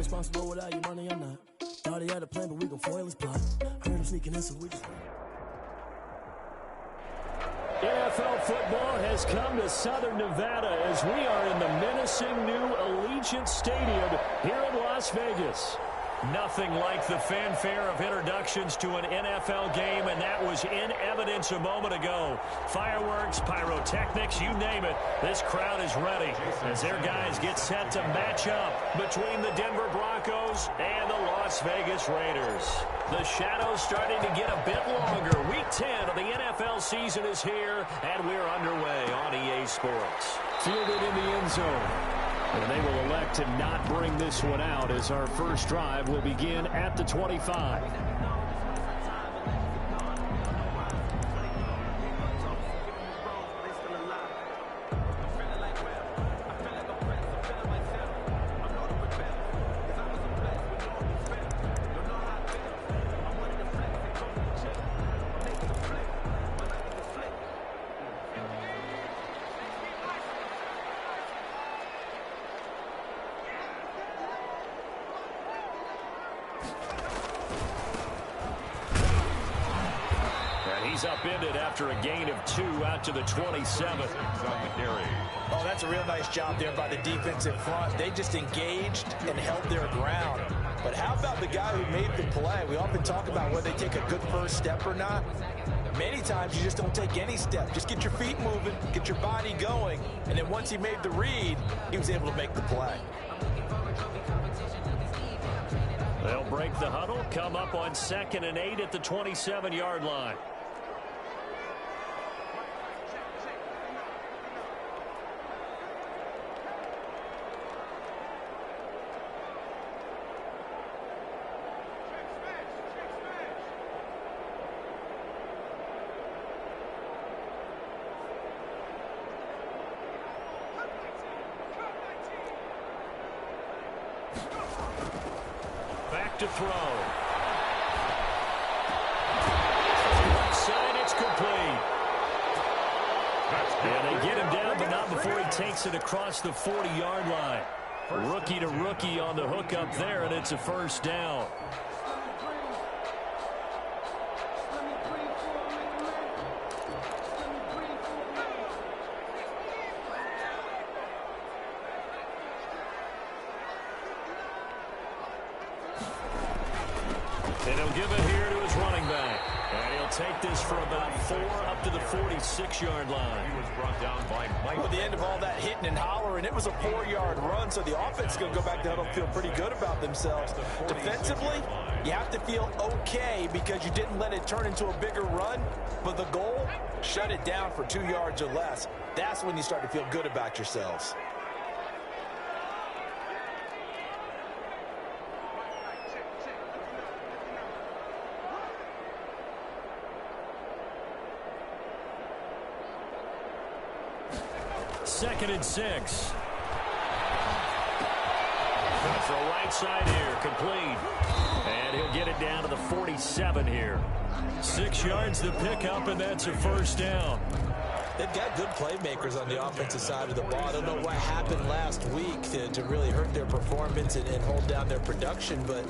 responsible without your money, I'm not. Thought he had a plan, but we gon' foil his plot. Heard him sneaking in, so we just... NFL football has come to Southern Nevada as we are in the menacing new Allegiant Stadium here in Las Vegas. Nothing like the fanfare of introductions to an NFL game, and that was in evidence a moment ago. Fireworks, pyrotechnics, you name it. This crowd is ready as their guys get set to match up between the Denver Broncos and the Las Vegas Raiders. The shadows starting to get a bit longer. Week 10 of the NFL season is here, and we're underway on EA Sports. Fielded in the end zone. And they will elect to not bring this one out as our first drive will begin at the 25. He's upended after a gain of 2 out to the 27. Oh, that's a real nice job there by the defensive front. They just engaged and held their ground. But how about the guy who made the play? We often talk about whether they take a good first step or not. Many times you just don't take any step. Just get your feet moving, get your body going, and then once he made the read, he was able to make the play. They'll break the huddle, come up on 2nd and 8 at the 27-yard line. To throw. Side, it's complete. And they get him down, but not before he takes it across the 40-yard line. Rookie to rookie on the hook up there, and it's a first down. And he'll give it here to his running back. And he'll take this for about 4 up to the 46-yard line. He was brought down by Mike. At the end of all that hitting and hollering, it was a 4-yard run, so the offense is going to go back down and feel pretty good about themselves. Defensively, you have to feel okay because you didn't let it turn into a bigger run. But the goal, shut it down for 2 yards or less. That's when you start to feel good about yourselves. Second and 6. For a right side here, complete. And he'll get it down to the 47 here. 6 yards the pickup, and that's a first down. They've got good playmakers on the offensive side of the ball. I don't know what happened last week to really hurt their performance and hold down their production, but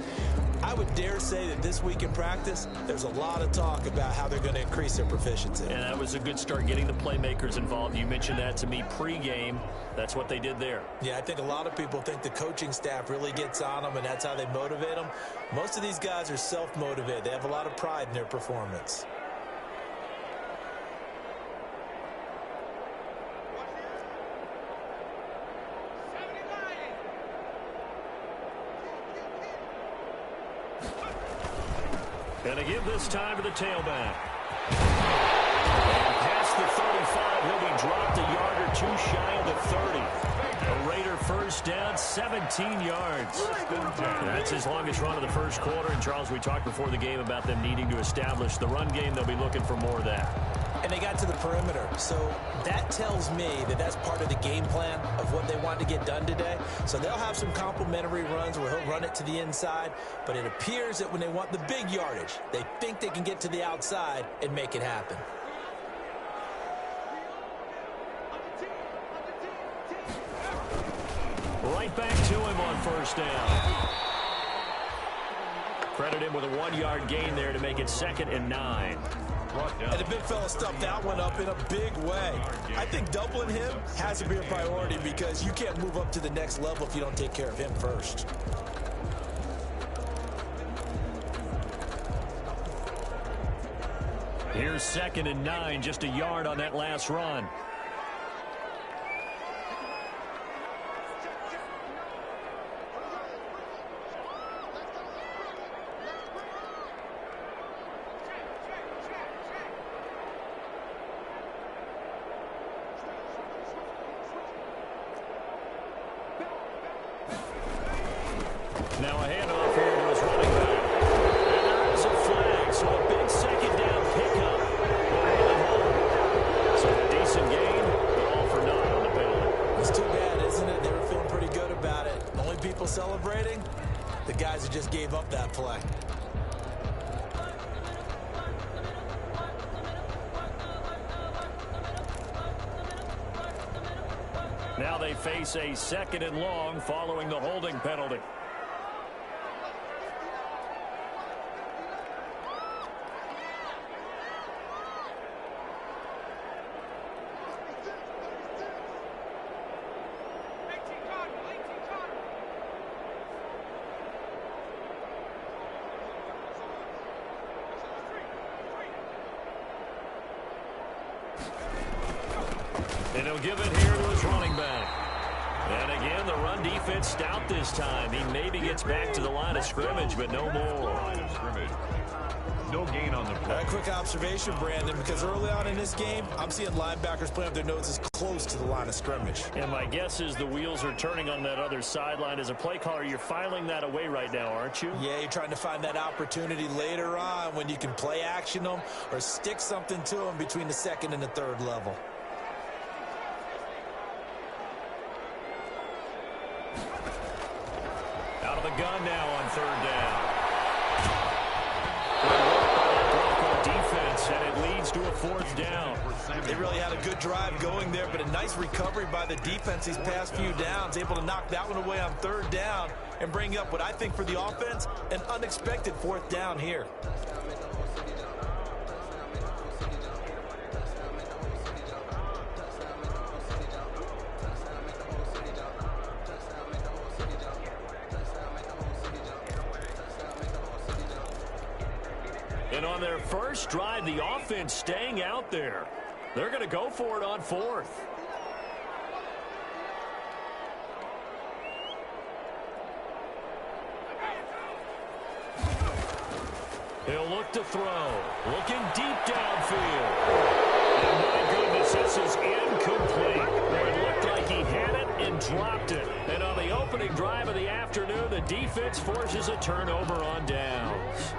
I would dare say that this week in practice, there's a lot of talk about how they're going to increase their proficiency. And that was a good start, getting the playmakers involved. You mentioned that to me pregame. That's what they did there. Yeah, I think a lot of people think the coaching staff really gets on them, and that's how they motivate them. Most of these guys are self-motivated. They have a lot of pride in their performance. And to give this time to the tailback. And past the 35, he'll be dropped a yard or 2 shy of the 30. A Raider first down, 17 yards. That's his longest run of the first quarter. And, Charles, we talked before the game about them needing to establish the run game. They'll be looking for more of that. And they got to the perimeter. So that tells me that that's part of the game plan of what they want to get done today. So they'll have some complementary runs where he'll run it to the inside. But it appears that when they want the big yardage, they think they can get to the outside and make it happen. Right back to him on first down. Credit him with a 1-yard gain there to make it 2nd and 9. And the big fella stuffed that one up in a big way. I think doubling him has to be a priority because you can't move up to the next level if you don't take care of him first. Here's 2nd and 9, just a yard on that last run. Now a handoff here to his running back. And there is a flag, so a big 2nd down pickup. So a decent gain, but all for naught on the penalty. It's too bad, isn't it? They were feeling pretty good about it. Only people celebrating? The guys who just gave up that play. Now they face a 2nd and long following the holding penalty. And he'll give it here to his running back. And again, the run defense stout this time. He maybe gets back to the line of scrimmage, but no more. No gain on the play. Quick observation, Brandon, because early on in this game, I'm seeing linebackers playing with their noses close to the line of scrimmage. And my guess is the wheels are turning on that other sideline. As a play caller, you're filing that away right now, aren't you? Yeah, you're trying to find that opportunity later on when you can play action them or stick something to them between the 2nd and the 3rd level. Out of the gun now on 3rd down. Good work by that Bronco defense, and it leads to a 4th down. They really had a good drive going there, but a nice recovery by the defense these past few downs, able to knock that one away on 3rd down and bring up what I think for the offense, an unexpected 4th down here. And on their first drive, the offense staying out there. They're going to go for it on 4th. He'll look to throw. Looking deep downfield. And my goodness, this is incomplete. Well, it looked like he had it and dropped it. And on the opening drive of the afternoon, the defense forces a turnover on downs.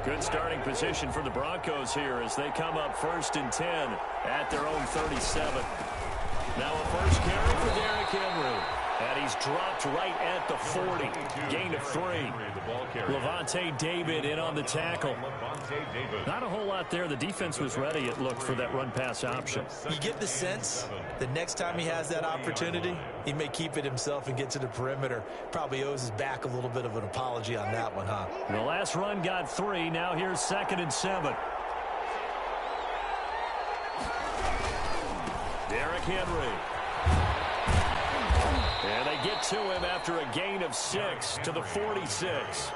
Good starting position for the Broncos here as they come up 1st and 10 at their own 37. Now a first carry for Derrick Henry. And he's dropped right at the 40. Gain of 3. Levante David in on the tackle. Not a whole lot there. The defense was ready, it looked, for that run-pass option. You get the sense the next time he has that opportunity, he may keep it himself and get to the perimeter. Probably owes his back a little bit of an apology on that one, huh? The last run got 3. Now here's 2nd and 7. Derrick Henry. And they get to him after a gain of 6 to the 46.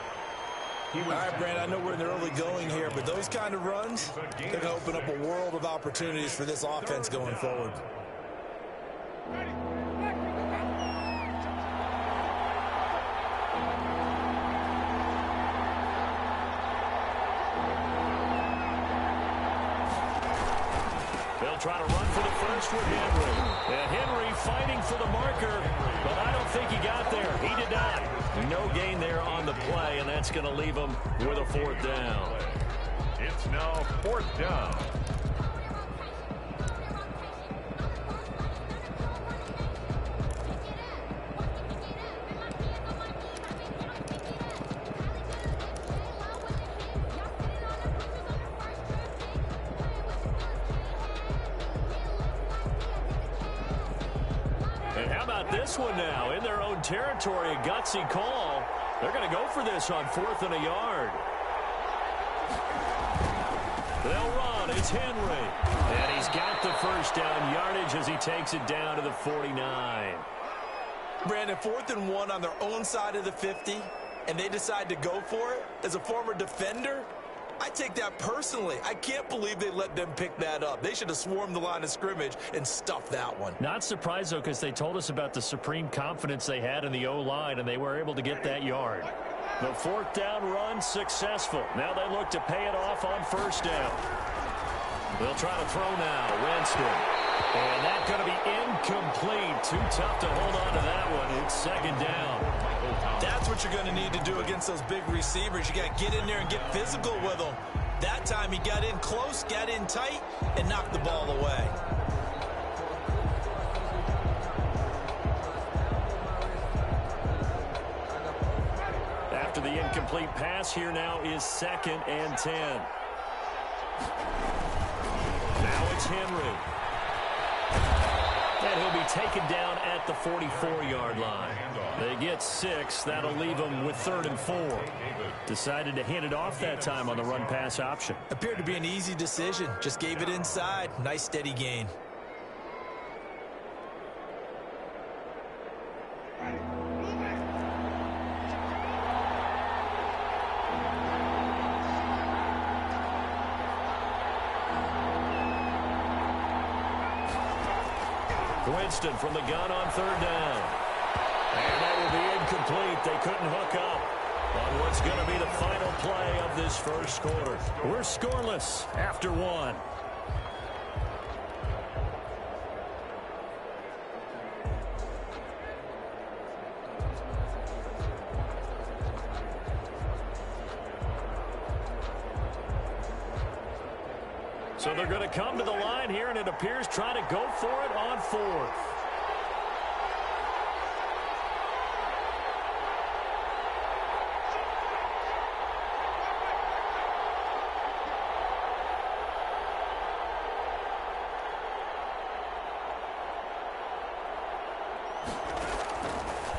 All right, Brand, I know we're in the early going here, but those kind of runs, they're going to open up a world of opportunities for this offense going forward. They'll try to run for the first with Henry. And Henry fighting for the marker, but I don't think he got there. He did not. No gain there on the play, and that's going to leave him with a 4th down. It's now 4th down. about this one now? In their own territory, a gutsy call. They're going to go for this on 4th and a yard. They'll run. It's Henry. And he's got the first down yardage as he takes it down to the 49. Brandon, 4th and 1 on their own side of the 50, and they decide to go for it. As a former defender, I take that personally. I can't believe they let them pick that up. They should have swarmed the line of scrimmage and stuffed that one. Not surprised, though, because they told us about the supreme confidence they had in the O-line, and they were able to get that yard. The 4th down run successful. Now they look to pay it off on 1st down. They'll try to throw now. Winston. And that's going to be incomplete. Too tough to hold on to that one. It's 2nd down. That's what you're going to need to do against those big receivers. You got to get in there and get physical with them. That time he got in close, got in tight, and knocked the ball away. After the incomplete pass, here now is 2nd and 10. Now it's Henry. And he'll be taken down at the 44-yard line. They get 6. That'll leave them with 3rd and 4. Decided to hand it off that time on the run-pass option. Appeared to be an easy decision. Just gave it inside. Nice, steady gain. Winston from the gun on 3rd down. And that will be incomplete. They couldn't hook up on what's going to be the final play of this first quarter. We're scoreless after 1. So they're going to come to the line here, and it appears try to go for it on 4th.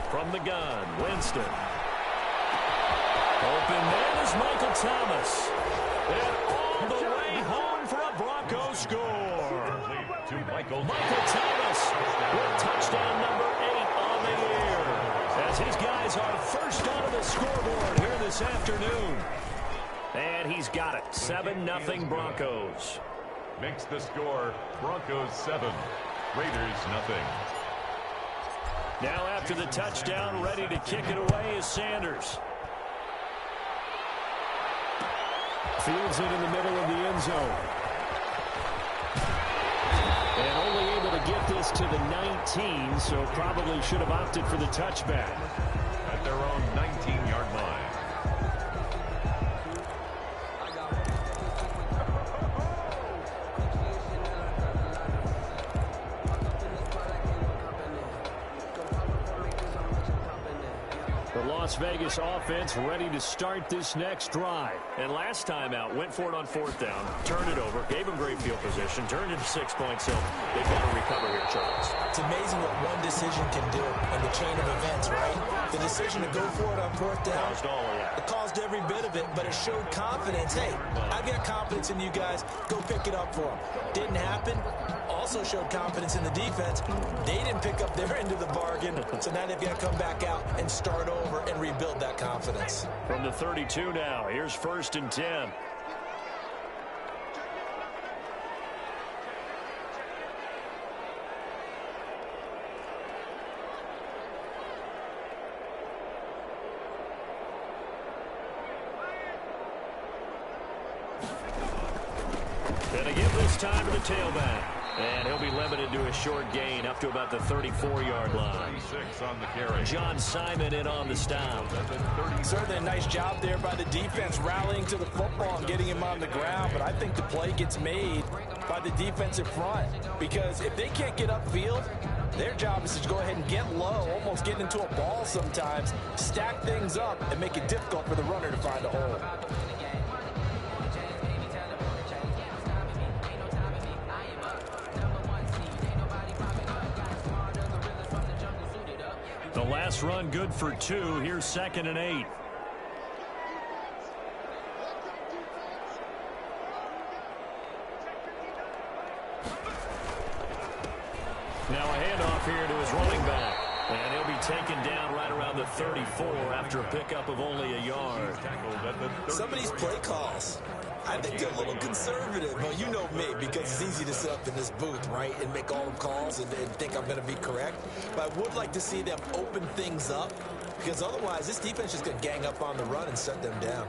From the gun, Winston. Open man is Michael Thomas. And all the way home for a Broncos score. To Michael Thomas with touchdown number 8 on the year. As his guys are first onto the scoreboard here this afternoon. And he's got it. 7-0 Broncos. makes the score Broncos 7, Raiders nothing. Now after the touchdown, ready to kick it away is Sanders. Fields it in the middle of the end zone. And only able to get this to the 19, so probably should have opted for the touchback. At their own 19-yard line. Las Vegas offense ready to start this next drive. And last time out, went for it on 4th down, turned it over, gave them great field position, turned it to 6 points. So they've got to recover here, Charles. It's amazing what one decision can do in the chain of events, right? The decision to go for it on 4th down. Caused all of that. It caused every bit of it, but it showed confidence. Hey, I've got confidence in you guys. Go pick it up for them. Didn't happen. Also showed confidence in the defense. They didn't pick up their end of the bargain, so now they've got to come back out and start over and rebuild that confidence. From the 32 now, here's 1st and 10. Gonna give this time to the tailback. And he'll be limited to a short gain up to about the 34-yard line. 36 on the carry. John Simon in on the stop. Certainly a nice job there by the defense rallying to the football and getting him on the ground. But I think the play gets made by the defensive front. Because if they can't get upfield, their job is to go ahead and get low, almost get into a ball sometimes, stack things up, and make it difficult for the runner to find a hole. The last run good for 2. Here's 2nd and 8. Now a handoff here to his running back. And he'll be taken down right around the 34 after a pickup of only a yard. Some of these play calls, I think they're a little conservative. But you know me, because it's easy to sit up in this booth, right, and make all the calls and think I'm going to be correct. But I would like to see them open things up, because otherwise this defense is going to gang up on the run and shut them down.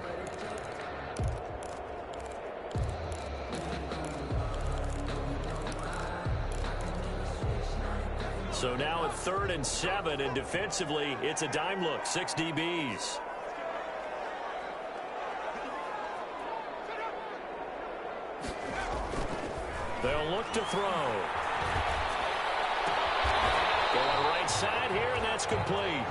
So now at 3rd and 7, and defensively, it's a dime look, 6 DBs. They'll look to throw. Going right side here, and that's complete.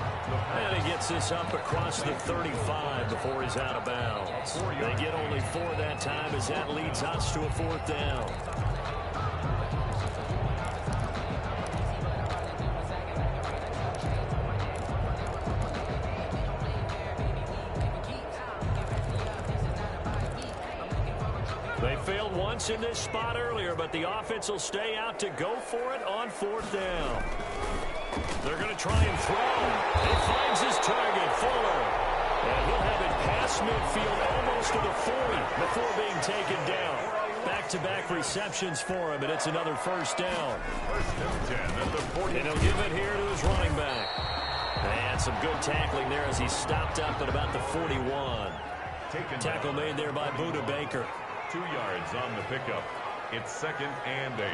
And he gets this up across the 35 before he's out of bounds. They get only 4 that time as that leads us to a 4th down. They failed once in this spot earlier, but the offense will stay out to go for it on 4th down. They're going to try and throw. He finds his target, Fuller. And he'll have it past midfield almost to the 40 before being taken down. Back-to-back receptions for him, and it's another 1st down. 1st and 10 at the 40. And he'll give it here to his running back. And some good tackling there as he stopped up at about the 41. Tackle made there by Buda Baker. 2 yards on the pickup. It's 2nd and 8.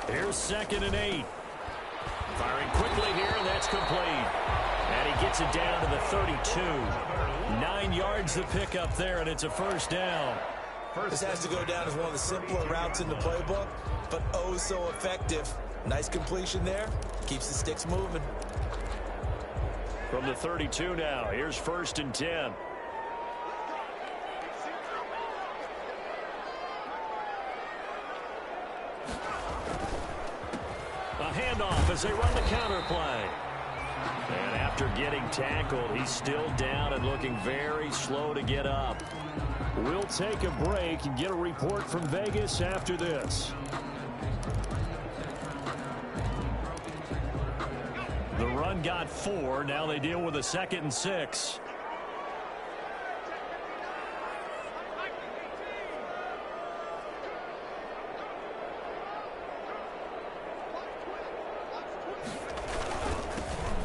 Here's 2nd and 8. Firing quickly here, and that's complete. And he gets it down to the 32. 9 yards the pickup there, and it's a 1st down. This has to go down as one of the simpler routes in the playbook, but oh so effective. Nice completion there. Keeps the sticks moving. From the 32 now, here's 1st and 10. A handoff as they run the counter play. And after getting tackled, he's still down and looking very slow to get up. We'll take a break and get a report from Vegas after this. The run got 4. Now they deal with a 2nd and 6.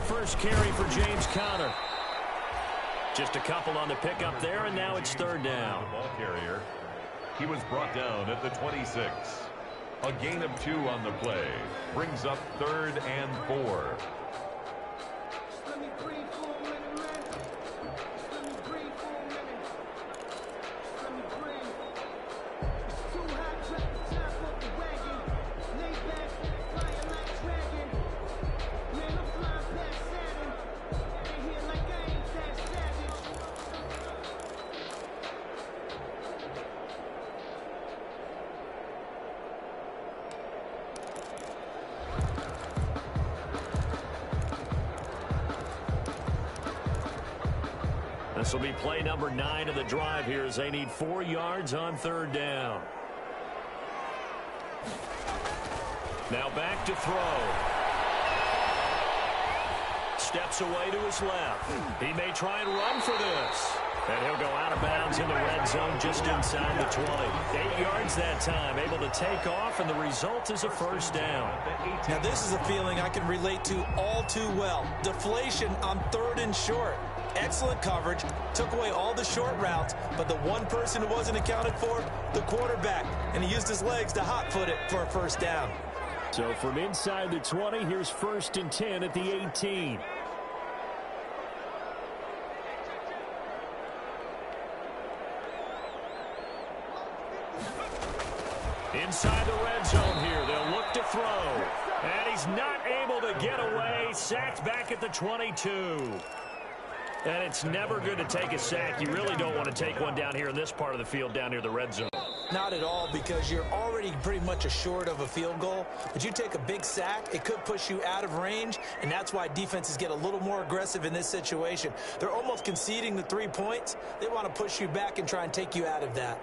First carry for James Conner. Just a couple on the pickup there, and now it's 3rd down. The ball carrier. He was brought down at the 26. A gain of 2 on the play. Brings up 3rd and 4. This will be play number 9 of the drive here as they need 4 yards on 3rd down. Now back to throw. Steps away to his left. He may try and run for this. And he'll go out of bounds in the red zone just inside the 20. 8 yards that time, able to take off, and the result is a 1st down. Now this is a feeling I can relate to all too well. Deflation on 3rd and short. Excellent coverage, took away all the short routes, but the one person who wasn't accounted for, the quarterback, and he used his legs to hot-foot it for a 1st down. So from inside the 20, here's 1st and 10 at the 18. Inside the red zone here, they'll look to throw. And he's not able to get away. Sacked back at the 22. And it's never good to take a sack. You really don't want to take one down here in this part of the field, down near the red zone. Not at all, because you're already pretty much assured of a field goal. But you take a big sack, it could push you out of range, and that's why defenses get a little more aggressive in this situation. They're almost conceding the 3 points. They want to push you back and try and take you out of that.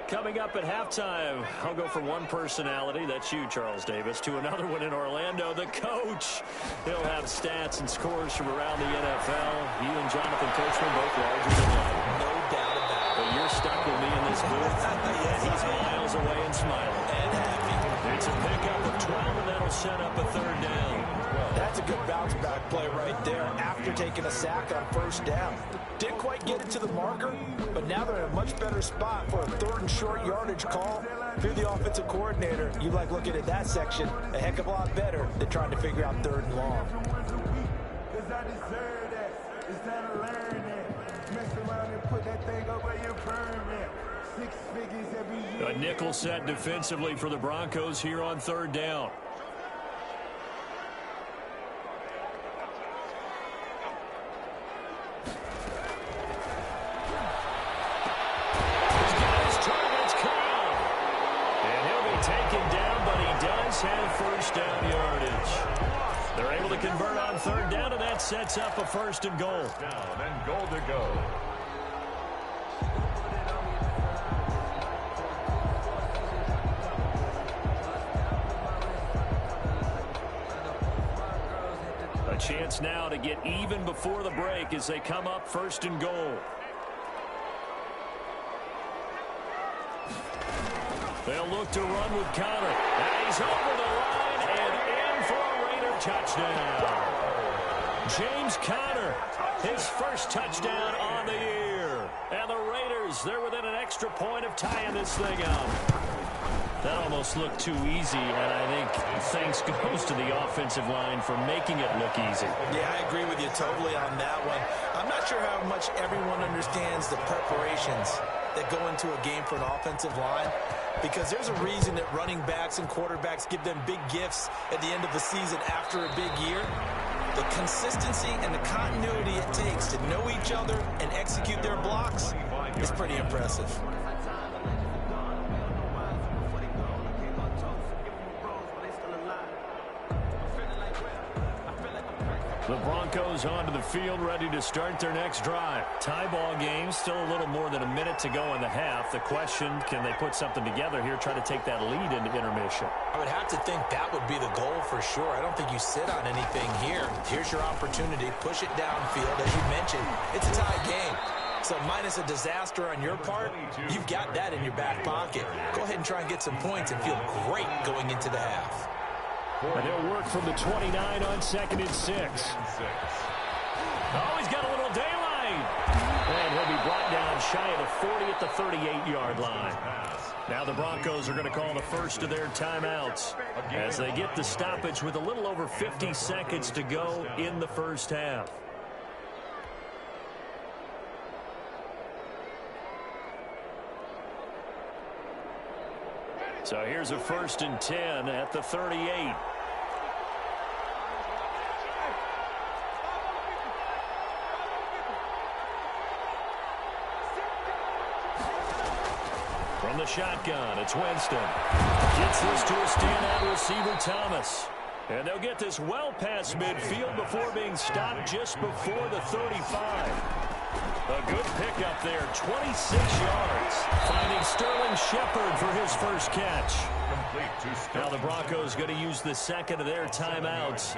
Coming up at halftime, I'll go from one personality, that's you, Charles Davis, to another one in Orlando, the coach. He'll have stats and scores from around the NFL. You and Jonathan Coachman both larger than life. No doubt about it. But you're stuck with me in this booth. Yes, He's miles away and smiling. And happy. It's a pickup of 12, and that'll set up a third down. That's a good bounce back play right there after taking a sack on first down. Didn't quite get it to the marker, but now they're in a much better spot for a third and short yardage call. If you're the offensive coordinator, you like looking at that section a heck of a lot better than trying to figure out third and long. A nickel set defensively for the Broncos here on third down. Have first down yardage. They're able to convert on third down, and that sets up a first and goal. Down and goal to go. A chance now to get even before the break as they come up first and goal. They'll look to run with Connor. And he's over the line and in for a Raider touchdown. James Conner, his first touchdown on the year. And the Raiders, they're within an extra point of tying this thing up. That almost looked too easy, and I think thanks goes to the offensive line for making it look easy. Yeah, I agree with you totally on that one. I'm not sure how much everyone understands the preparations that go into a game for an offensive line, because there's a reason that running backs and quarterbacks give them big gifts at the end of the season after a big year. The consistency and the continuity it takes to know each other and execute their blocks is pretty impressive. The Broncos onto the field, ready to start their next drive. Tie ball game, still a little more than a minute to go in the half. The question, can they put something together here, try to take that lead into intermission? I would have to think that would be the goal for sure. I don't think you sit on anything here. Here's your opportunity. Push it downfield. As you mentioned, it's a tie game. So minus a disaster on your part, you've got that in your back pocket. Go ahead and try and get some points and feel great going into the half. And he'll work from the 29 on 2nd and 6. Oh, he's got a little daylight. And he'll be brought down shy of the 40 at the 38-yard line. Now the Broncos are going to call the first of their timeouts as they get the stoppage with a little over 50 seconds to go in the first half. So here's a 1st and 10 at the 38. From the shotgun, it's Winston. Gets this to a standout receiver, Thomas. And they'll get this well past midfield before being stopped just before the 35. A good pickup there, 26 yards. Finding Sterling Shepard for his first catch. Now the Broncos going to use the second of their timeouts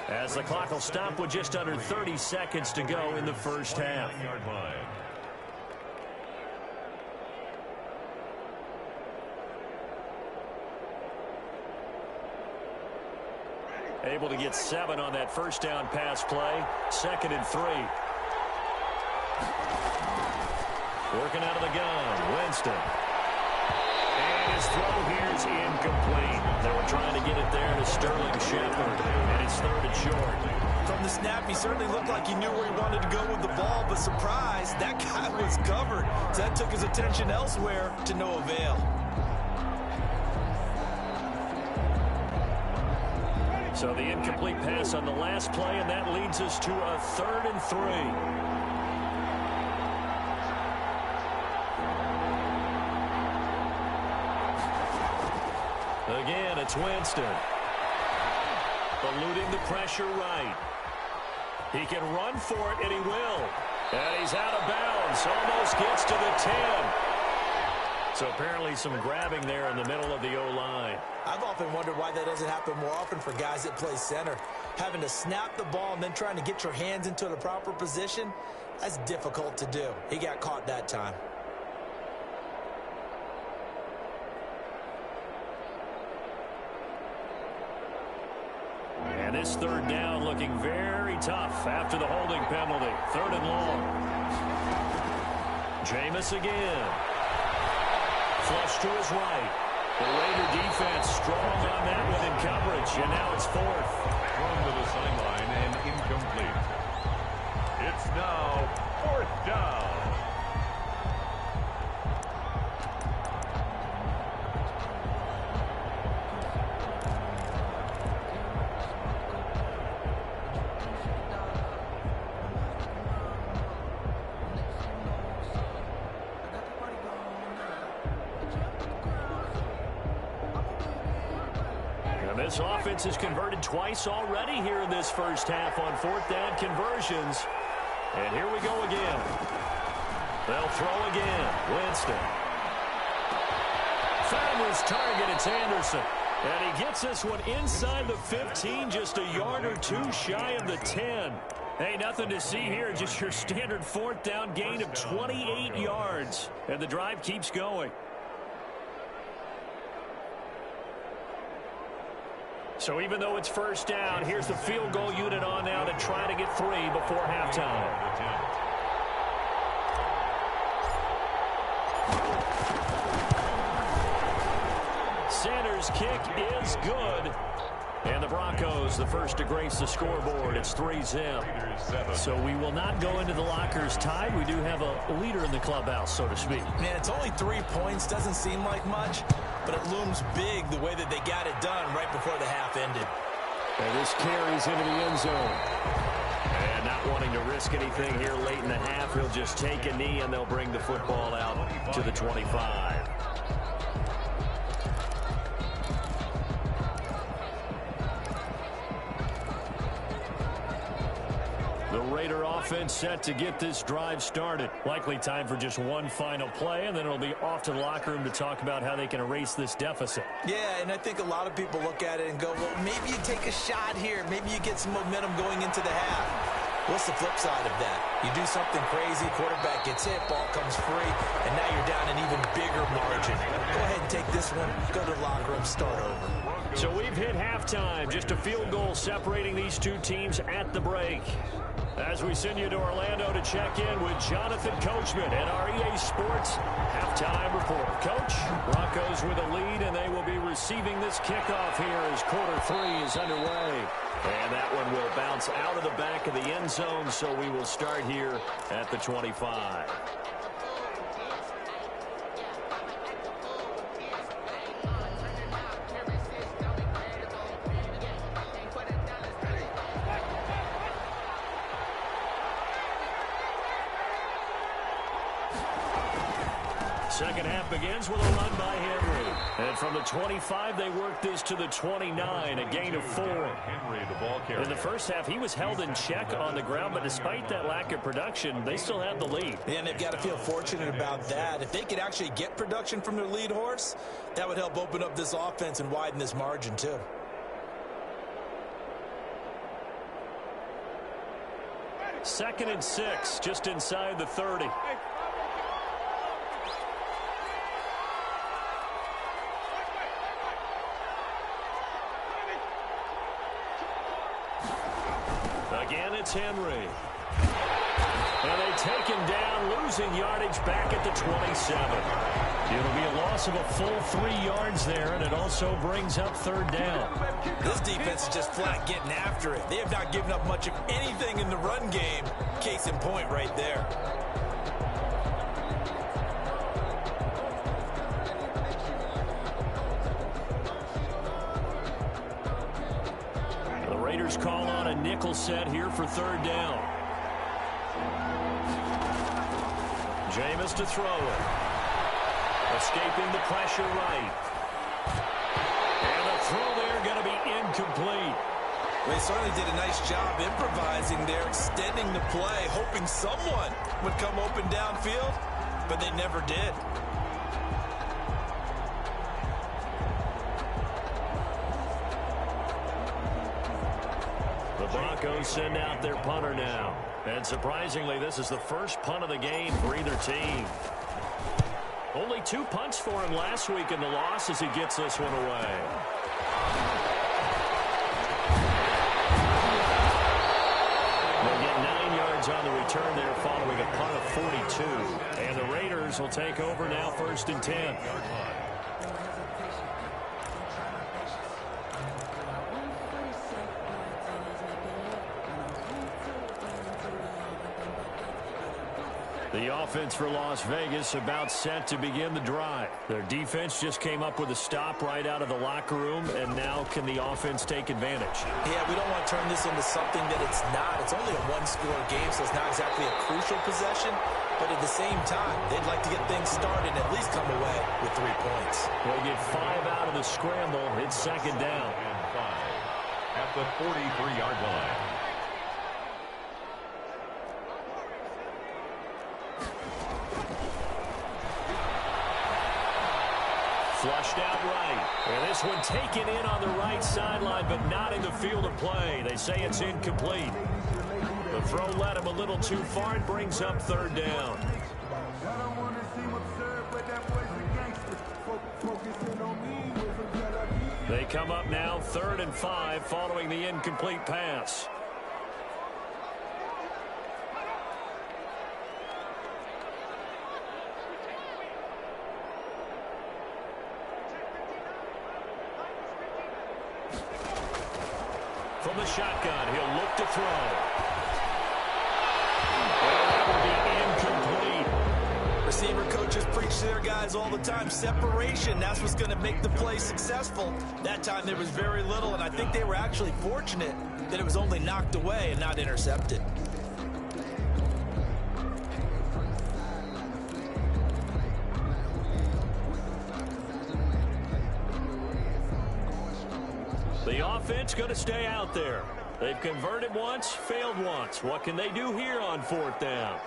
as the clock will stop with just under 30 seconds to go in the first half. Able to get 7 on that first down pass play. 2nd and 3. Working out of the gun, Winston. And his throw here is incomplete. They were trying to get it there to Sterling Shepard, and it's 3rd and short. From the the snap, he certainly looked like he knew where he wanted to go with the ball, but surprise, that guy was covered. So that took his attention elsewhere to no avail. So the incomplete pass on the last play, and that leads us to a 3rd and 3. Again, it's Winston. Eluding the pressure right. He can run for it, and he will. And he's out of bounds. Almost gets to the 10. So apparently some grabbing there in the middle of the O-line. I've often wondered why that doesn't happen more often for guys that play center. Having to snap the ball and then trying to get your hands into the proper position, that's difficult to do. He got caught that time. And this 3rd down looking very tough after the holding penalty. 3rd and long. Jameis again. Flush to his right. The Raider defense strong on that one in coverage. And now it's 4th. Thrown to the sideline and incomplete. It's now 4th down. This offense has converted twice already here in this first half on 4th down conversions. And here we go again. They'll throw again. Winston. Found his target. It's Anderson. And he gets this one inside the 15, just a yard or two shy of the 10. Hey, nothing to see here. Just your standard 4th down gain of 28 yards. And the drive keeps going. So even though it's 1st down, here's the field goal unit on now to try to get 3 before halftime. Sanders' kick is good. And the Broncos, the first to grace the scoreboard. It's 3-zip. So we will not go into the lockers tied. We do have a leader in the clubhouse, so to speak. Man, it's only 3 points. Doesn't seem like much, but it looms big the way that they got it done right before the half ended. And this carries into the end zone. And not wanting to risk anything here late in the half, he'll just take a knee, and they'll bring the football out to the 25. The Raider offense set to get this drive started. Likely time for just one final play, and then it'll be off to the locker room to talk about how they can erase this deficit. Yeah, and I think a lot of people look at it and go, well, maybe you take a shot here. Maybe you get some momentum going into the half. What's the flip side of that? You do something crazy, quarterback gets hit, ball comes free, and now you're down an even bigger margin. Go ahead and take this one, go to the locker room, start over. So we've hit halftime. Just a field goal separating these two teams at the break. As we send you to Orlando to check in with Jonathan Coachman at our EA Sports Halftime Report. Coach, Broncos with a lead, and they will be receiving this kickoff here as quarter 3 is underway. And that one will bounce out of the back of the end zone, so we will start here at the 25. Second half begins with a run by Henry. And from the 25, they work this to the 29, a gain of 4. Henry, the ball carrier. In the first half, he was held in check on the ground, but despite that lack of production, they still have the lead. And they've got to feel fortunate about that. If they could actually get production from their lead horse, that would help open up this offense and widen this margin, too. Second and 6, just inside the 30. Again, it's Henry. And they take him down, losing yardage back at the 27. It'll be a loss of a full 3 yards there, and it also brings up third down. This defense is just flat getting after it. They have not given up much of anything in the run game. Case in point right there. The Raiders call on a nickel set here for third down. Jameis to throw it. Escaping the pressure right. And the throw there going to be incomplete. They certainly did a nice job improvising there, extending the play, hoping someone would come open downfield, but they never did. The Broncos send out their punter now. And surprisingly, this is the first punt of the game for either team. Only 2 punts for him last week in the loss as he gets this one away. They'll get 9 yards on the return there following a punt of 42. And the Raiders will take over now, 1st and 10. The offense for Las Vegas about set to begin the drive. Their defense just came up with a stop right out of the locker room, and now can the offense take advantage? Yeah, we don't want to turn this into something that it's not. It's only a one-score game, so it's not exactly a crucial possession. But at the same time, they'd like to get things started and at least come away with 3 points. They'll get 5 out of the scramble. It's second down. And 5 at the 43-yard line. Flushed out right. And this one taken in on the right sideline, but not in the field of play. They say it's incomplete. The throw led him a little too far. It brings up third down. They come up now 3rd and 5 following the incomplete pass. From the shotgun, he'll look to throw. That will be incomplete. Receiver coaches preach to their guys all the time. Separation, that's what's going to make the play successful. That time there was very little, and I think they were actually fortunate that it was only knocked away and not intercepted. The offense going to stay out there. They've converted once, failed once. What can they do here on 4th down?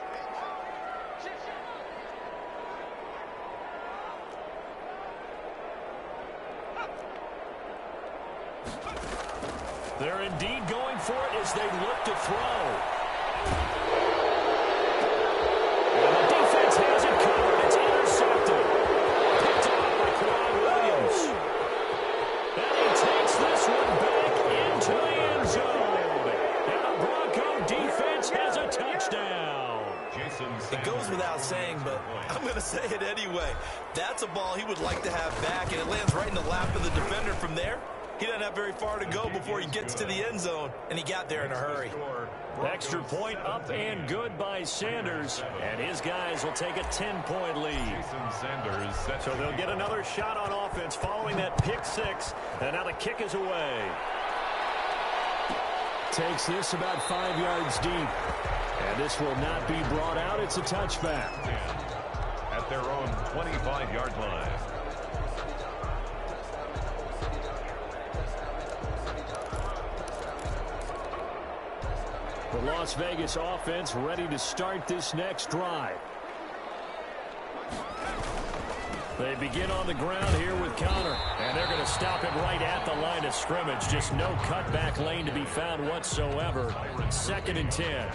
They're indeed going for it as they look to throw. And the defense has it covered. It's intercepted. Picked up by Quad Williams. And he takes this one back into the end zone. And the Bronco defense has a touchdown. It goes without saying, but I'm going to say it anyway. That's a ball he would like to have back, and it lands right in the lap of the defender from there. He doesn't have very far to go before he gets to the end zone, and he got there in a hurry. Extra point up and good by Sanders, and his guys will take a 10-point lead. So they'll get another shot on offense following that pick 6, and now the kick is away. Takes this about 5 yards deep, and this will not be brought out. It's a touchback. At their own 25-yard line. The Las Vegas offense ready to start this next drive. They begin on the ground here with Connor, and they're going to stop it right at the line of scrimmage. Just no cutback lane to be found whatsoever. 2nd and 10.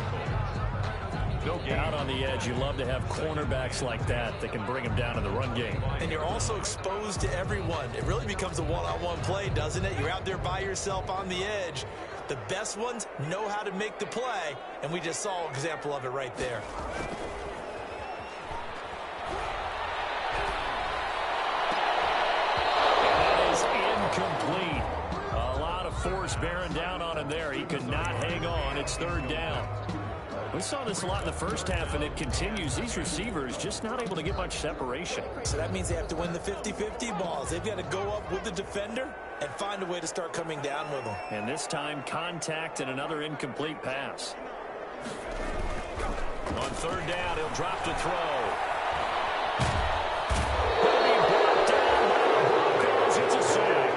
Out on the edge, you love to have cornerbacks like that that can bring them down in the run game. And you're also exposed to everyone. It really becomes a one-on-one play, doesn't it? You're out there by yourself on the edge. The best ones know how to make the play, and we just saw an example of it right there. That is incomplete. A lot of force bearing down on him there. He could not hang on. It's third down. We saw this a lot in the first half, and it continues. These receivers just not able to get much separation. So that means they have to win the 50-50 balls. They've got to go up with the defender and find a way to start coming down with them. And this time, contact and another incomplete pass. On third down, he'll drop to throw. Brought down by the Broncos. It's a sack.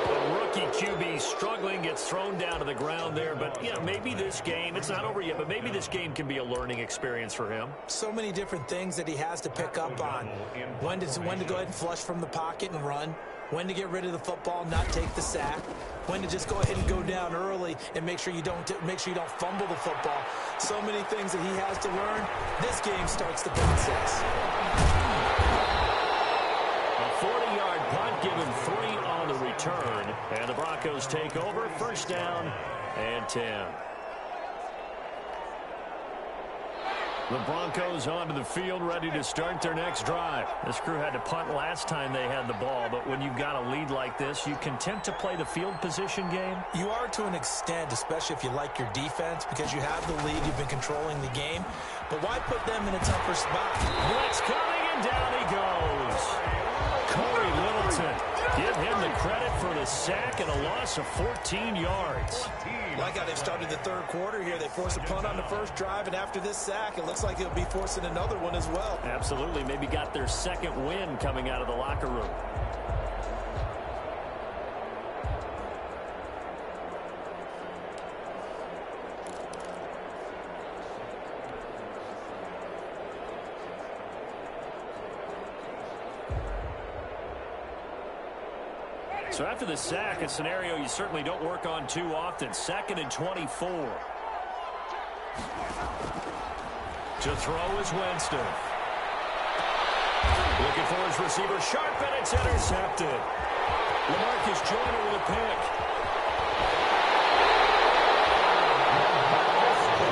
The rookie QB struggling, gets thrown down to the ground there. But, yeah, maybe this game, it's not over yet, but maybe this game can be a learning experience for him. So many different things that he has to pick up on. When to go ahead and flush from the pocket and run. When to get rid of the football, not take the sack. When to just go ahead and go down early and make sure you don't fumble the football. So many things that he has to learn. This game starts the process. A 40-yard punt, given 3 on the return. And the Broncos take over, first down and 10. The Broncos onto the field, ready to start their next drive. This crew had to punt last time they had the ball, but when you've got a lead like this, you content to play the field position game? You are to an extent, especially if you like your defense, because you have the lead, you've been controlling the game. But why put them in a tougher spot? Blitz coming, and down he goes. Corey Littleton, give him the credit for the sack and a loss of 14 yards. Like how they've started the third quarter here. They forced a punt on the first drive, and after this sack, it looks like they'll be forcing another one as well. Absolutely. Maybe got their second win coming out of the locker room. So after the sack, a scenario you certainly don't work on too often. 2nd and 24. To throw is Winston. Looking for his receiver, sharp, and it's intercepted. LaMarcus Joyner with a pick.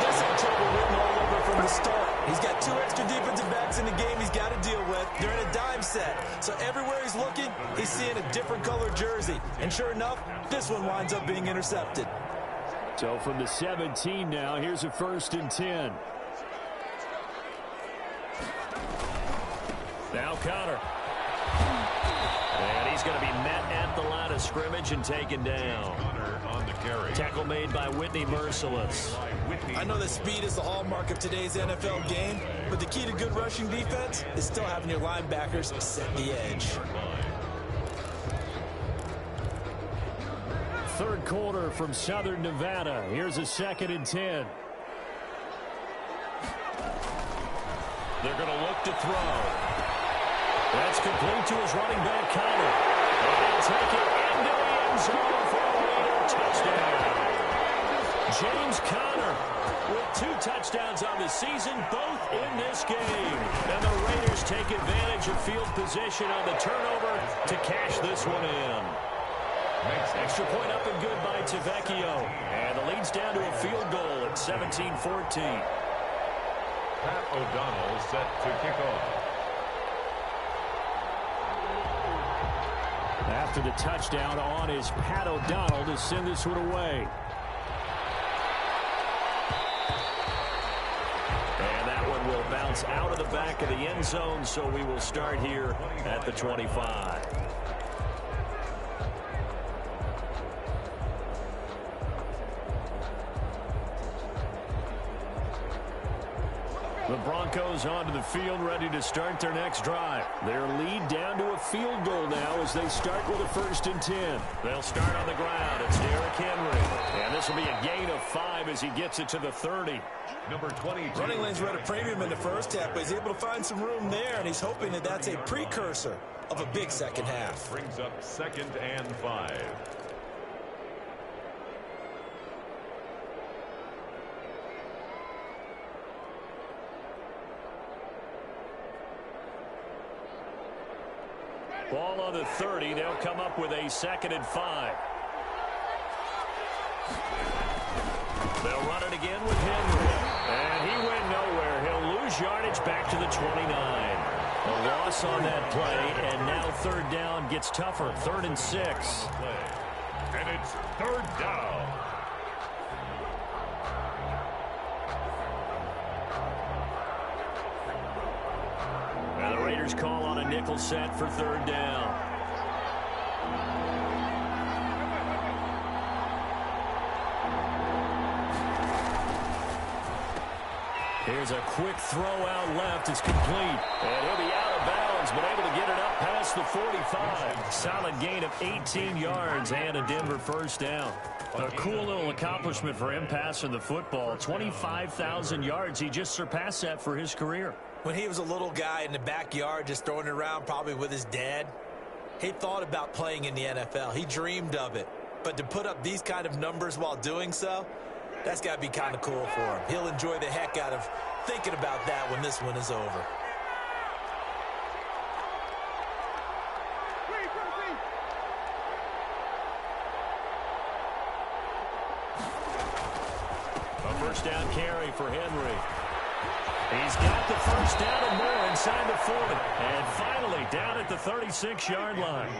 This had trouble written all over from the start. He's got 2 extra defensive backs in the game he's got to deal with. They're in a dime set. So everywhere he's looking, he's seeing a different color jersey. And sure enough, this one winds up being intercepted. So from the 17 now, here's a 1st and 10. Now Connor. And he's going to be met at the line of scrimmage and taken down. On the carry. Tackle made by Whitney Merciless. I know that speed is the hallmark of today's NFL game, but the key to good rushing defense is still having your linebackers set the edge. Third quarter from Southern Nevada. Here's a 2nd and 10. They're going to look to throw. That's complete to his running back, Connor. And he'll take it into the end zone for a Raider touchdown. James Conner with 2 touchdowns on the season, both in this game. And the Raiders take advantage of field position on the turnover to cash this one in. Extra point up and good by Tavecchio. And the lead's down to a field goal at 17-14. Pat O'Donnell set to kick off. After the touchdown on is Pat O'Donnell to send this one away. And that one will bounce out of the back of the end zone, so we will start here at the 25. The Broncos onto the field, ready to start their next drive. Their lead down to a field goal now as they start with a 1st and 10. They'll start on the ground. It's Derrick Henry. And this will be a gain of 5 as he gets it to the 30. Number 22. Running lanes were at a premium in the first half, but he's able to find some room there, and he's hoping that that's a precursor of a big second half. Brings up 2nd and 5. Ball on the 30. They'll come up with a 2nd and 5. They'll run it again with Henry. And he went nowhere. He'll lose yardage back to the 29. A loss on that play, and now third down gets tougher. 3rd and 6. And it's 3rd down. And the Raiders call on a nickel set for 3rd down. Here's a quick throw out left. It's complete. And he'll be out of bounds, but able to get it up past the 45. Solid gain of 18 yards and a Denver first down. A cool little accomplishment for him passing the football. 25,000 yards. He just surpassed that for his career. When he was a little guy in the backyard just throwing it around probably with his dad, he thought about playing in the NFL. He dreamed of it. But to put up these kind of numbers while doing so, that's got to be kind of cool for him. He'll enjoy the heck out of thinking about that when this one is over. A first down carry for Henry. He's got the first down and more inside the 40. And finally down at the 36-yard line.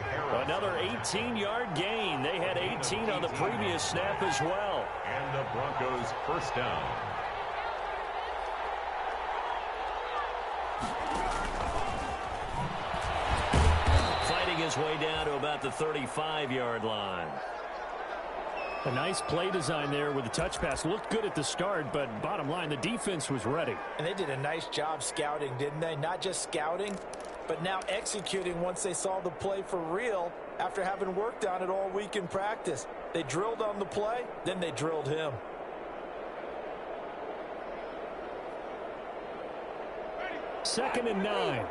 Another 18-yard gain. They had 18 on the previous snap as well. And the Broncos first down. Fighting his way down to about the 35-yard line. A nice play design there with the touch pass. Looked good at the start, but bottom line, the defense was ready. And they did a nice job scouting, didn't they? Not just scouting, but now executing once they saw the play for real after having worked on it all week in practice. They drilled on the play, then they drilled him. Second and 9.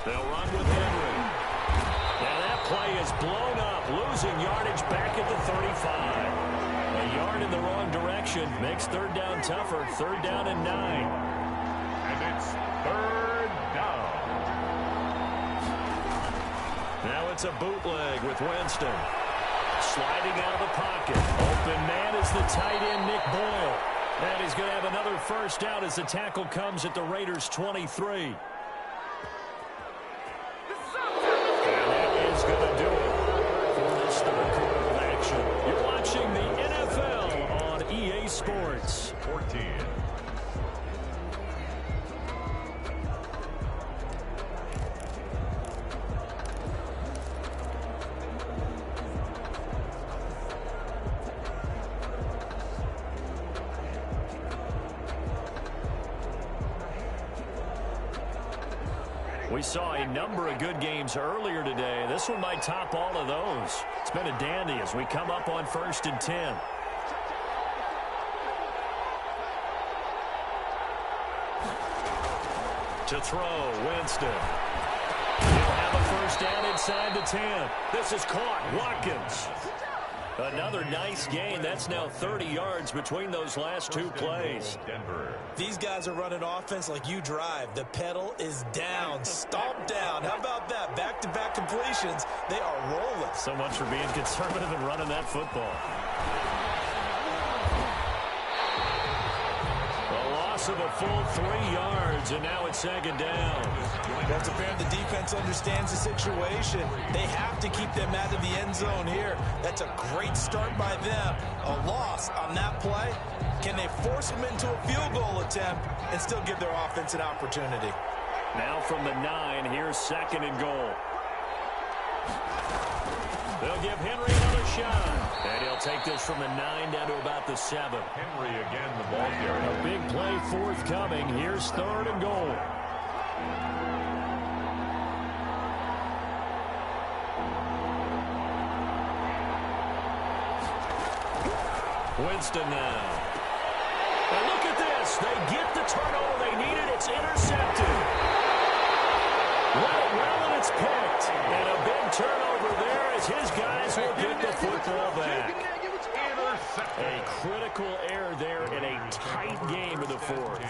They'll run with Henry. Now that play is blown up, losing yardage back at the 35. A yard in the wrong direction makes third down tougher. 3rd down and 9. And it's 3rd down. Now it's a bootleg with Winston. Sliding out of the pocket. Open man is the tight end, Nick Boyle. And he's going to have another first down as the tackle comes at the Raiders' 23. Going to do it for this third quarter of action. You're watching the NFL on EA Sports. 14. We saw a number of good games earlier today. This one might top all of those. It's been a dandy as we come up on 1st and 10. To throw, Winston. He'll have a first down inside the 10. This is caught, Watkins. Another nice gain. That's now 30 yards between those last two plays. Denver. These guys are running offense like you drive. The pedal is down, stomped down. How about that? Back-to-back completions. They are rolling. So much for being conservative and running that football. A loss of a full 3 yards, and now it's 2nd down. Well, it's apparent the defense understands the situation. They have to keep them out of the end zone here. That's a great start by them. A loss on that play. Can they force them into a field goal attempt and still give their offense an opportunity? Now from the 9, here's 2nd and goal. They'll give Henry another shot. And he'll take this from the 9 down to about the 7. Henry again, the ball carrier. A big play forthcoming. Here's 3rd and goal. Winston now. And look at this. They get the turnover they needed. It's intercepted. Let it roll and it's picked. And a big turnover there as his guys will get the football back. A critical error there in a tight game in the 4th.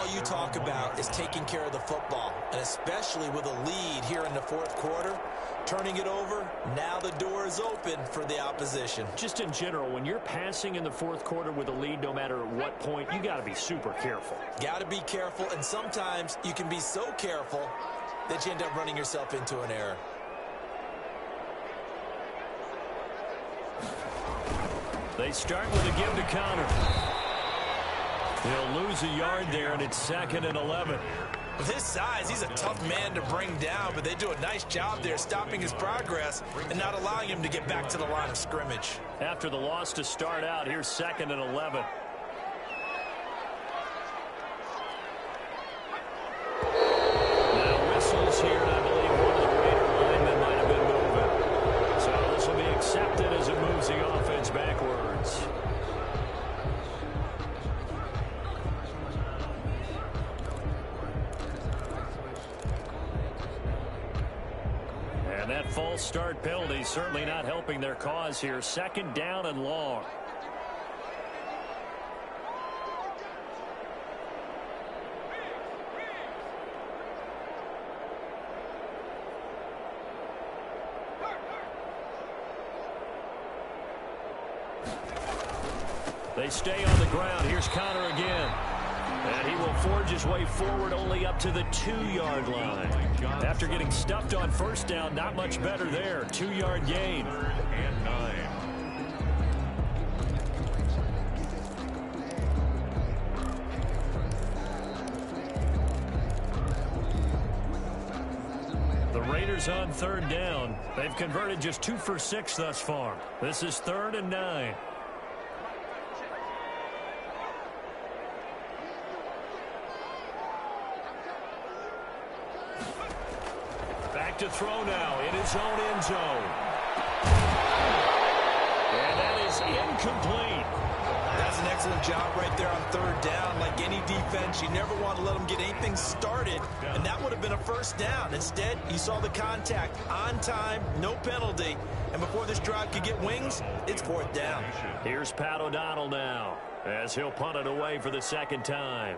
all you talk about is taking care of the football, and especially with a lead here in the fourth quarter, turning it over, now the door is open for the opposition. Just in general, when you're passing in the fourth quarter with a lead, no matter at what point, you got to be super careful. Got to be careful, and sometimes you can be so careful that you end up running yourself into an error. They start with a give to counter. He'll lose a yard there, and it's 2nd and 11. With his size, he's a tough man to bring down, but they do a nice job there stopping his progress and not allowing him to get back to the line of scrimmage. After the loss to start out, here's 2nd and 11. Now whistles here, and I believe one of the Raider linemen might have been moving. So this will be accepted as it moves the offense backwards. And that false start penalty certainly not helping their cause here. 2nd down and long. They stay on the ground. Here's Connor again. And he will forge his way forward only up to the 2-yard line. After getting stuffed on first down, not much better there. 2-yard gain. 3rd and 9. The Raiders on 3rd down. They've converted just 2 for 6 thus far. This is 3rd and 9. To throw now in his own end zone. And that is incomplete. That's an excellent job right there on 3rd down. Like any defense, you never want to let them get anything started, and that would have been a first down. Instead, you saw the contact on time, no penalty, and before this drive could get wings, it's 4th down. Here's Pat O'Donnell now as he'll punt it away for the 2nd time.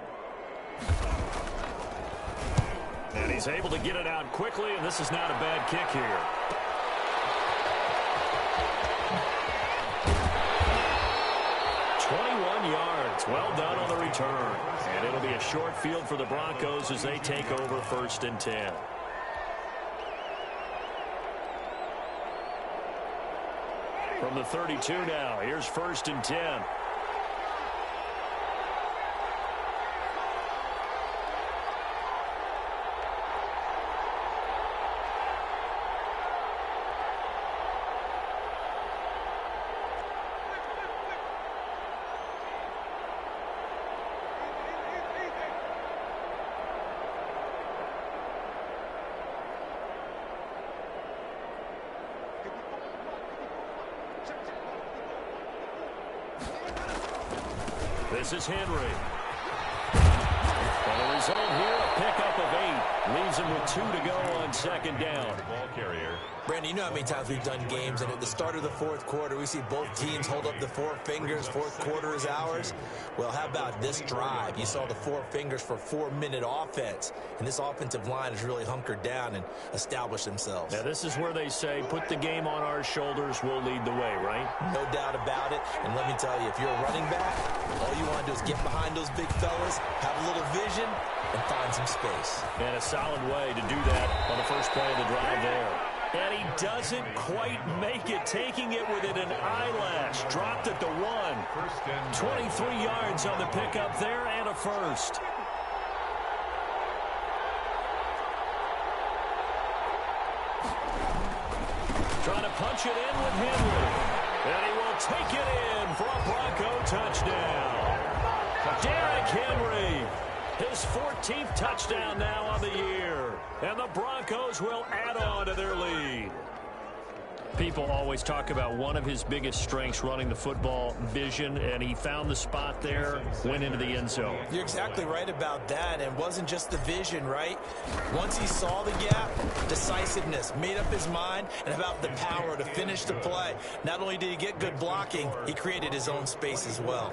And he's able to get it out quickly, and this is not a bad kick here. Yards. Well done on the return. And it'll be a short field for the Broncos as they take over 1st and 10. From the 32 now, here's 1st and 10. This is Henry. And the result here, a pickup of 8. Leaves him with 2 to go on 2nd down. Ball carrier. Brandon, you know how many times we've done games, and at the start of the fourth quarter, we see both teams hold up the 4 fingers. Fourth quarter is ours. Well, how about this drive? You saw the 4 fingers for 4-minute offense, and this offensive line has really hunkered down and established themselves. Now, this is where they say, put the game on our shoulders, we'll lead the way, right? No doubt about it. And let me tell you, if you're a running back, all you want to do is get behind those big fellas, have a little vision, and find some space. And a solid way to do that on the first play of the drive there. And he doesn't quite make it, taking it within an eyelash. Dropped at the 1. 23 yards on the pickup there and a first. Trying to punch it in with Henry. And he will take it in for a Bronco touchdown. Derrick Henry. His 14th touchdown now on the year. And the Broncos will add on to their lead. People always talk about one of his biggest strengths running the football, vision, and he found the spot there, went into the end zone. You're exactly right about that, and it wasn't just the vision, right? Once he saw the gap, decisiveness, made up his mind, and about the power to finish the play. Not only did he get good blocking, he created his own space as well.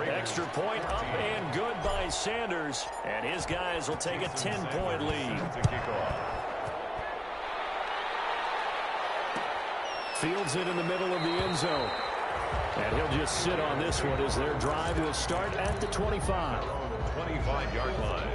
Extra point up and good by Sanders. And his guys will take a 10-point lead. To kick off. Fields it in the middle of the end zone. And he'll just sit on this one as their drive will start at the 25. 25-yard line.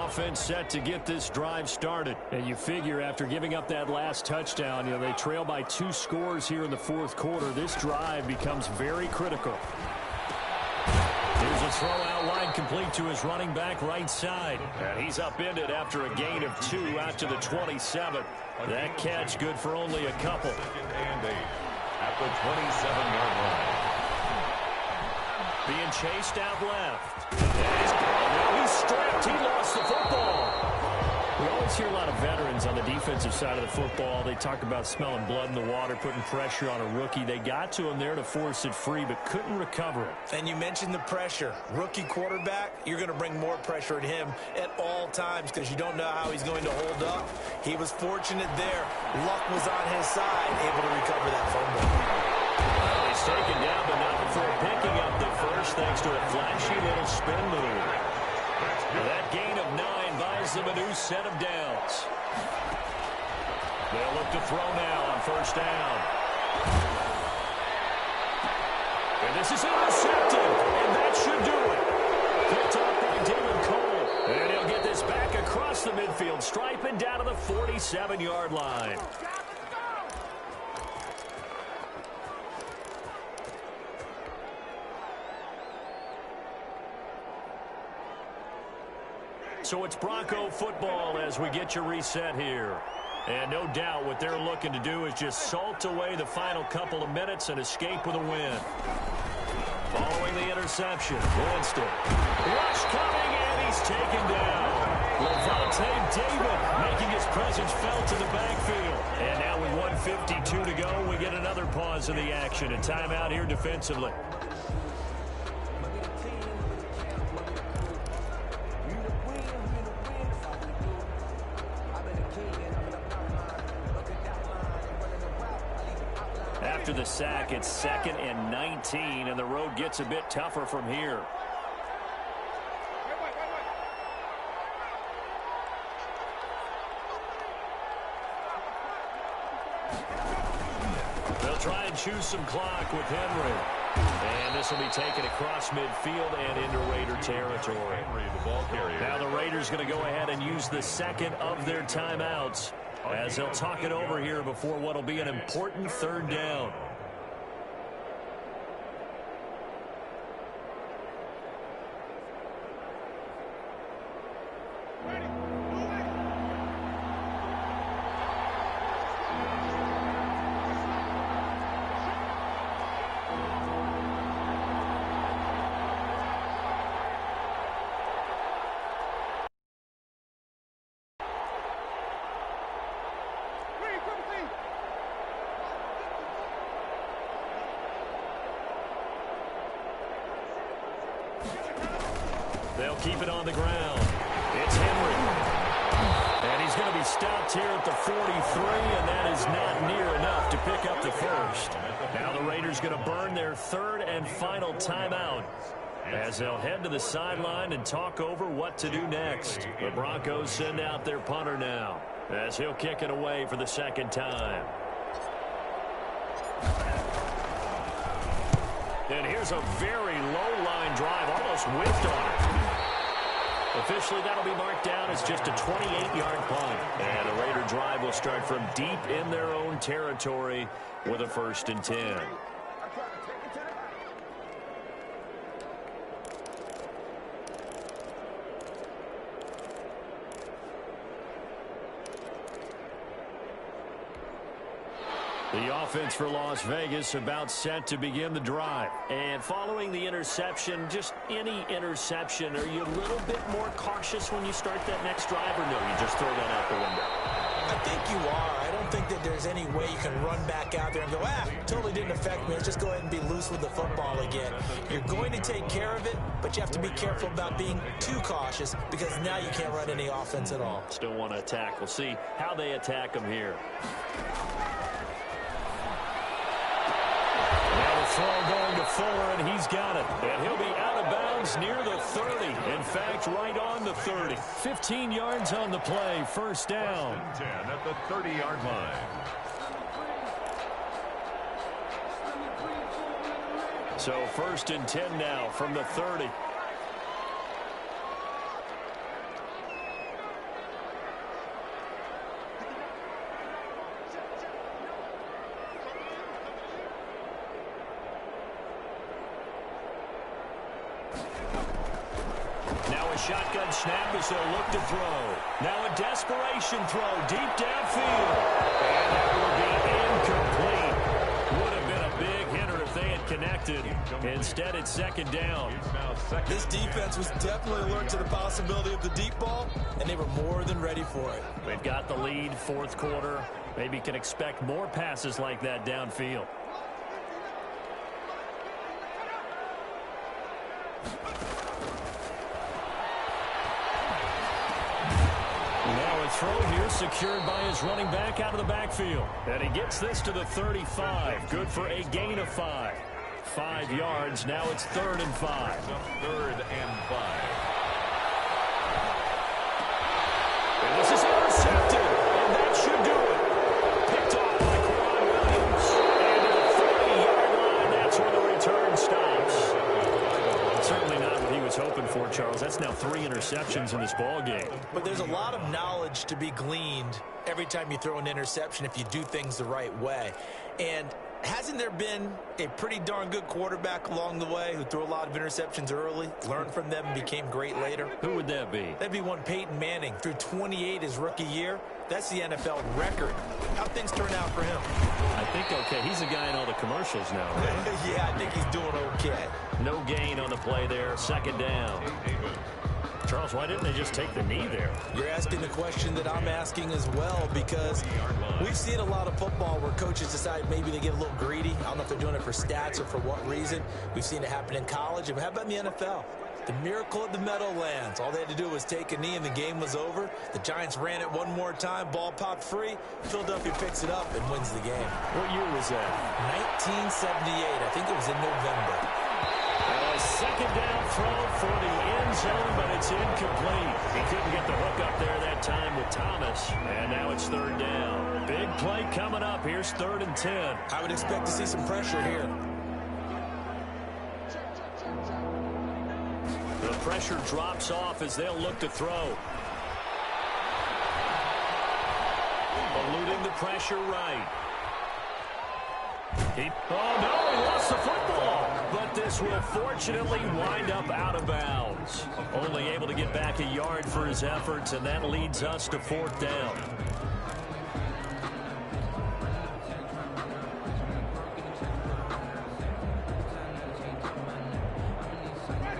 Offense set to get this drive started. And you figure after giving up that last touchdown, they trail by 2 scores here in the fourth quarter. This drive becomes very critical. Here's a throw out wide complete to his running back right side. And he's upended after a gain of 2 out to the 27. That catch good for only a couple. 2nd and 8 at the 27-yard line. Being chased out left. He's strapped. He lost the football. We always hear a lot of veterans on the defensive side of the football. They talk about smelling blood in the water, putting pressure on a rookie. They got to him there to force it free, but couldn't recover it. And you mentioned the pressure. Rookie quarterback, you're going to bring more pressure at him at all times because you don't know how he's going to hold up. He was fortunate there. Luck was on his side, able to recover that fumble. He's taken down, but not before picking up the first, thanks to a flashy little spin move. That gain of 9 buys them a new set of downs. They'll look to throw now on first down. And this is intercepted, and that should do it. Picked up by David Cole. And he'll get this back across the midfield stripe and down to the 47-yard line. So it's Bronco football as we get you reset here. And no doubt what they're looking to do is just salt away the final couple of minutes and escape with a win. Following the interception, Winston. Rush coming, and he's taken down. Levante David making his presence felt in the backfield. And now with 1:52 to go, we get another pause in the action. A timeout here defensively. After the sack, it's 2nd and 19, and the road gets a bit tougher from here. They'll try and choose some clock with Henry. And this will be taken across midfield and into Raider territory. Henry, the ball carrier. Now the Raiders going to go ahead and use the second of their timeouts as they'll talk it over here before what will be an important 3rd down. They'll keep it on the ground. It's Henry. And he's going to be stopped here at the 43, and that is not near enough to pick up the first. Now the Raiders going to burn their 3rd and final timeout as they'll head to the sideline and talk over what to do next. The Broncos send out their punter now as he'll kick it away for the 2nd time. And here's a very low-line drive, almost whipped on it. Officially, that'll be marked down as just a 28-yard punt. And the Raider drive will start from deep in their own territory with a 1st and 10. The offense for Las Vegas about set to begin the drive. And following the interception, just any interception, are you a little bit more cautious when you start that next drive, or no, you just throw that out the window? I think you are. I don't think that there's any way you can run back out there and go, totally didn't affect me. Let's just go ahead and be loose with the football again. You're going to take care of it, but you have to be careful about being too cautious because now you can't run any offense at all. Still want to attack. We'll see how they attack him here. Now the throw going to Fuller, and he's got it. And he'll be out of bounds near the 30. In fact, right on the 30. 15 yards on the play. First down. 10 at the 30-yard line. So 1st and 10 now from the 30. Shotgun snap as they'll look to throw. Now a desperation throw deep downfield. And that will be incomplete. Would have been a big hitter if they had connected. Instead, it's 2nd down. This defense was definitely alert to the possibility of the deep ball, and they were more than ready for it. They've got the lead, 4th quarter. Maybe can expect more passes like that downfield. Throw here secured by his running back out of the backfield. And he gets this to the 35. Good for a gain of 5. 5 yards. Now it's 3rd and 5. 3rd and 5. And this is intercepted. And that should do it. Picked off by Quran Williams. And to the 30-yard line, that's where the return stops. Certainly not what he was hoping for, Charles. That's now 3 interceptions in this ball game. But there's a lot of knowledge to be gleaned every time you throw an interception if you do things the right way. And hasn't there been a pretty darn good quarterback along the way who threw a lot of interceptions early, learned from them, and became great later? Who would that be? That'd be one Peyton Manning. Threw 28 his rookie year. That's the NFL record. How'd things turn out for him? I think okay. He's the guy in all the commercials now, right? Yeah, I think he's doing okay. No gain on the play there. 2nd down. Charles, why didn't they just take the knee there? You're asking the question that I'm asking as well, because we've seen a lot of football where coaches decide maybe they get a little greedy. I don't know if they're doing it for stats or for what reason. We've seen it happen in college. And how about in the NFL? The miracle of the Meadowlands. All they had to do was take a knee and the game was over. The Giants ran it one more time. Ball popped free. Philadelphia picks it up and wins the game. What year was that? 1978. I think it was in November. A 2nd down throw for the end zone, but it's incomplete. He couldn't get the hook up there that time with Thomas. And now it's 3rd down. Big play coming up. Here's 3rd and 10. I would expect to see some pressure here. The pressure drops off as they'll look to throw. Eluding the pressure right. Oh, no, he lost the football. But this will fortunately wind up out of bounds. Only able to get back a yard for his efforts, and that leads us to 4th down.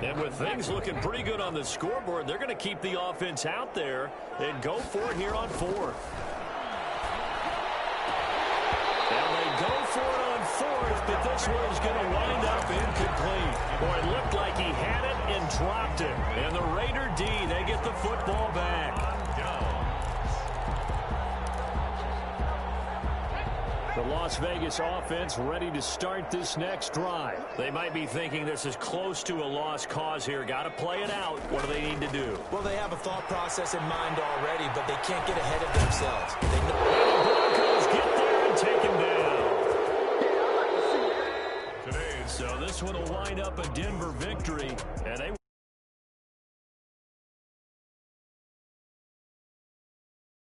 And with things looking pretty good on the scoreboard, they're going to keep the offense out there and go for it here on 4th. And they go for it on 4th, but this one's going to wind up incomplete. Boy, it looked like he had it and dropped it. And the Raider D, they get the football back. The Las Vegas offense ready to start this next drive. They might be thinking this is close to a lost cause here. Got to play it out. What do they need to do? Well, they have a thought process in mind already, but they can't get ahead of themselves. They know. And the Broncos get there and take him down. So this one will wind up a Denver victory, and they